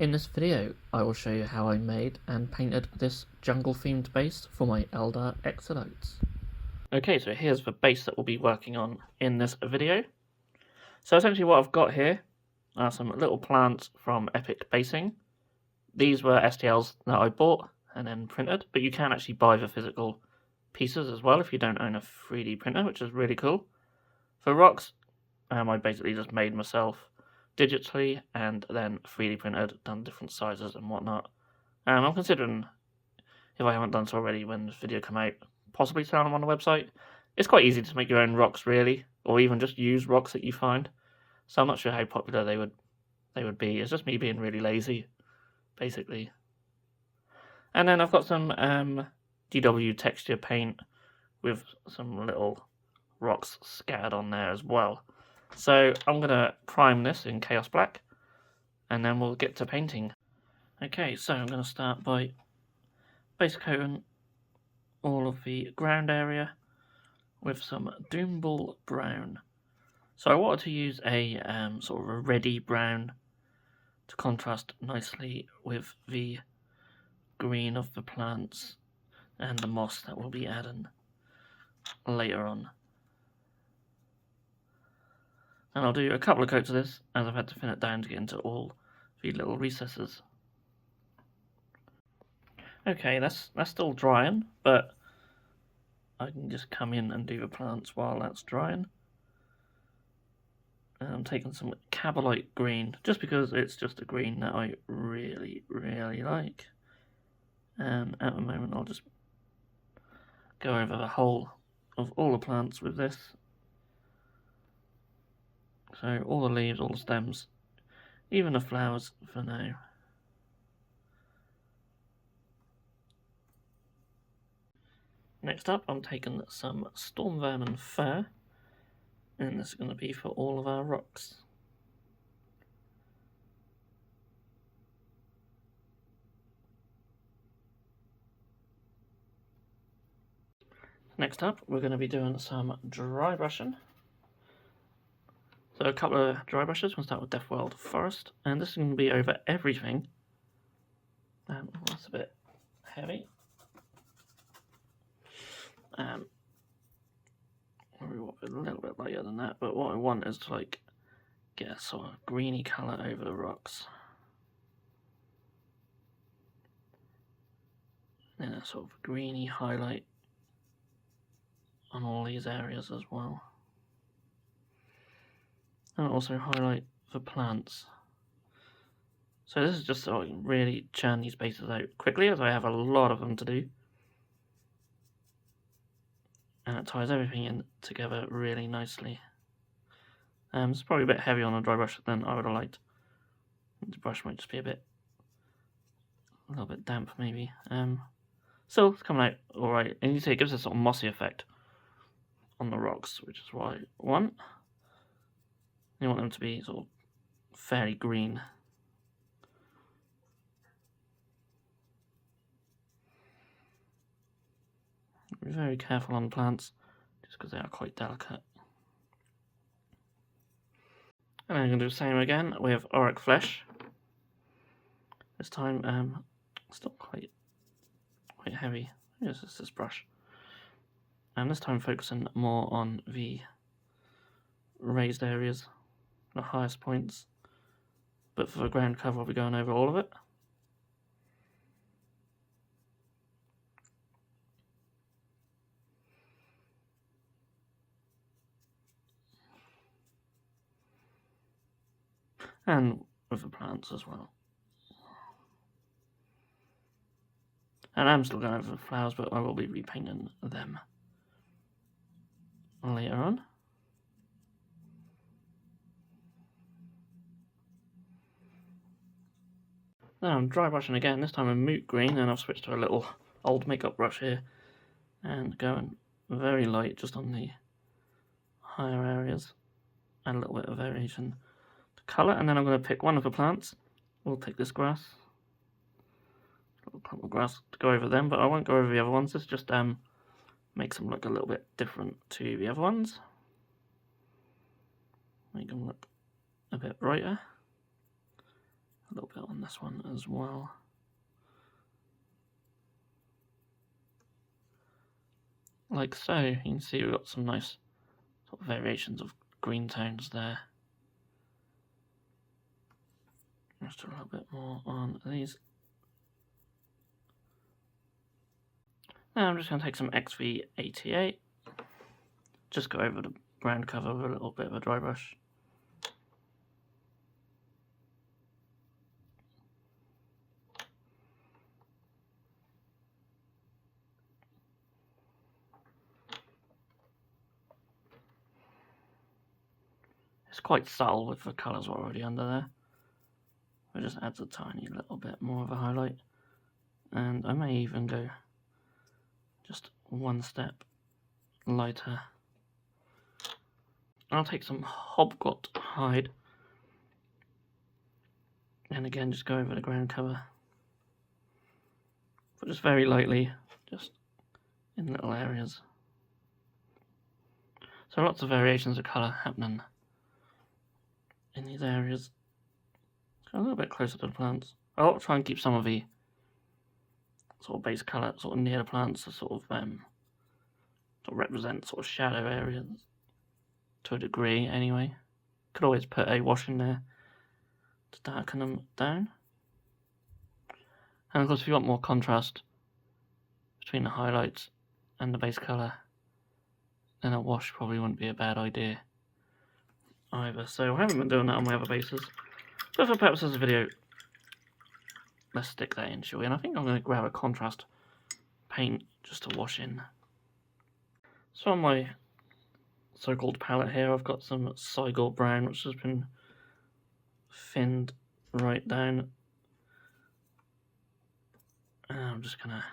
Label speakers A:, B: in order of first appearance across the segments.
A: In this video, I will show you how I made and painted this jungle-themed base for my Eldar Exodotes. Okay, so here's the base that we'll be working on in this video. So essentially what I've got here are some little plants from Epic Basing. These were STLs that I bought and then printed, but you can actually buy the physical pieces as well if you don't own a 3D printer, which is really cool. For rocks, I basically just made myself digitally and then 3D printed, done different sizes and whatnot. I'm considering, if I haven't done so already when this video come out, possibly selling them on the website. It's quite easy to make your own rocks really, or even just use rocks that you find. So I'm not sure how popular they would be. It's just me being really lazy, basically. And then I've got some DW texture paint with some little rocks scattered on there as well. So I'm going to prime this in Chaos Black, and then we'll get to painting. Okay, so I'm going to start by base coating all of the ground area with some Doomball Brown. So I wanted to use a sort of a reddy brown to contrast nicely with the green of the plants and the moss that we'll be adding later on. And I'll do a couple of coats of this, as I've had to thin it down to get into all the little recesses. Okay, that's still drying, but I can just come in and do the plants while that's drying. And I'm taking some Cabalite green, just because it's just a green that I really, really like. And at the moment I'll just go over the whole of all the plants with this. So all the leaves, all the stems, even the flowers for now. Next up, I'm taking some Storm Vermin Fur, and this is going to be for all of our rocks. Next up, we're going to be doing some dry brushing. So a couple of dry brushes. We'll start with Death World Forest, and this is going to be over everything. That's a bit heavy. We want a little bit lighter than that, but what I want is to get a sort of greeny colour over the rocks. And a sort of greeny highlight on all these areas as well. And also highlight the plants. So this is just so I can really churn these bases out quickly, as I have a lot of them to do. And it ties everything in together really nicely. It's probably a bit heavy on a dry brush than I would have liked. The brush might just be a little bit damp maybe. Still, it's coming out alright. And you see it gives a sort of mossy effect on the rocks, which is what I want. You want them to be sort of fairly green. Be very careful on plants, just because they are quite delicate. And I'm going to do the same again with Auric Flesh. This time, still quite heavy. Yes, it's this brush. And this time focusing more on the raised areas, the highest points. But for the ground cover, I'll be going over all of it. And with the plants as well. And I'm still going over the flowers, but I will be repainting them later on. Now I'm dry brushing again, this time in Moot Green, and I've switched to a little old makeup brush here. And going very light just on the higher areas. Add a little bit of variation colour, and then I'm going to pick one of the plants. We'll take this grass, a little clump of grass, to go over them, but I won't go over the other ones. This just makes them look a little bit different to the other ones. Make them look a bit brighter. a little bit on this one as well. Like so, you can see we've got some nice sort of variations of green tones there. Just a little bit more on these. Now I'm just going to take some XV88, just go over the ground cover with a little bit of a dry brush. It's quite subtle with the colours already under there. It just adds a tiny little bit more of a highlight. And I may even go just one step lighter. I'll take some Hobgot Hide. And again, just go over the ground cover. But just very lightly, just in little areas. So lots of variations of colour happening in these areas. Go a little bit closer to the plants. I'll try and keep some of the sort of base colour sort of near the plants to sort of represent sort of shadow areas to a degree anyway. Could always put a wash in there to darken them down. And of course if you want more contrast between the highlights and the base colour, then a wash probably wouldn't be a bad idea either. So I haven't been doing that on my other bases, but for purposes of the video, let's stick that in, shall we? And I think I'm going to grab a contrast paint just to wash in. So on my so-called palette here, I've got some Cygor Brown, which has been thinned right down. And I'm just going to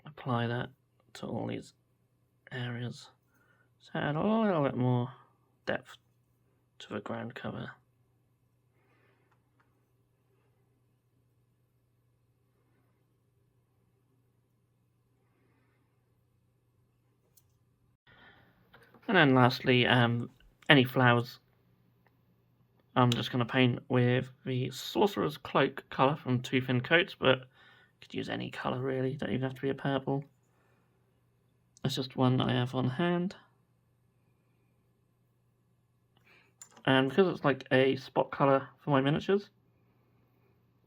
A: apply that to all these areas. So add a little bit more depth to the ground cover. And then lastly, any flowers, I'm just going to paint with the Sorcerer's Cloak colour from Two Thin Coats, but you could use any colour really, don't even have to be a purple. It's just one that I have on hand. And because it's like a spot colour for my miniatures,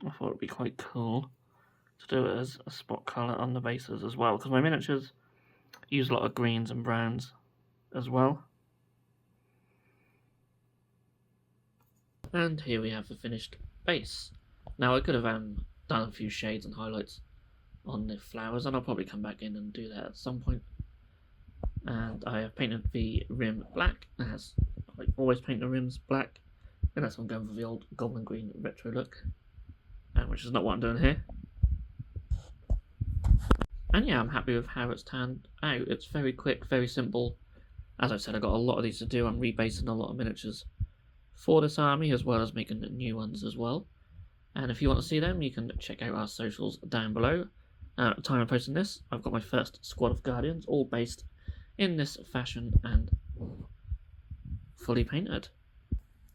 A: I thought it would be quite cool to do it as a spot colour on the bases as well, because my miniatures use a lot of greens and browns as well. And here we have the finished base. Now I could have done a few shades and highlights on the flowers, and I'll probably come back in and do that at some point. And I have painted the rim black, as I always paint the rims black, and that's why I'm going for the old goblin green retro look, which is not what I'm doing here. And yeah, I'm happy with how it's turned out. It's very quick, very simple. As I said, I've got a lot of these to do. I'm rebasing a lot of miniatures for this army, as well as making new ones as well. And if you want to see them, you can check out our socials down below. At the time of posting this, I've got my first squad of Guardians, all based in this fashion and fully painted.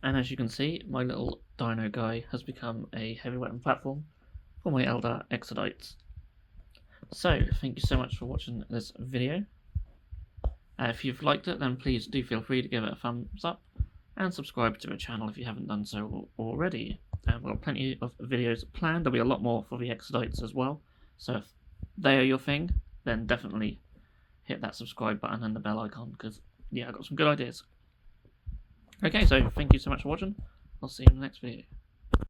A: And as you can see, my little dino guy has become a heavy weapon platform for my Eldar Exodites. So, thank you so much for watching this video. If you've liked it, then please do feel free to give it a thumbs up and subscribe to the channel if you haven't done so already. We've got plenty of videos planned. There'll be a lot more for the Exodites as well. So if they are your thing, then definitely hit that subscribe button and the bell icon, because yeah, I've got some good ideas. Okay, so thank you so much for watching. I'll see you in the next video.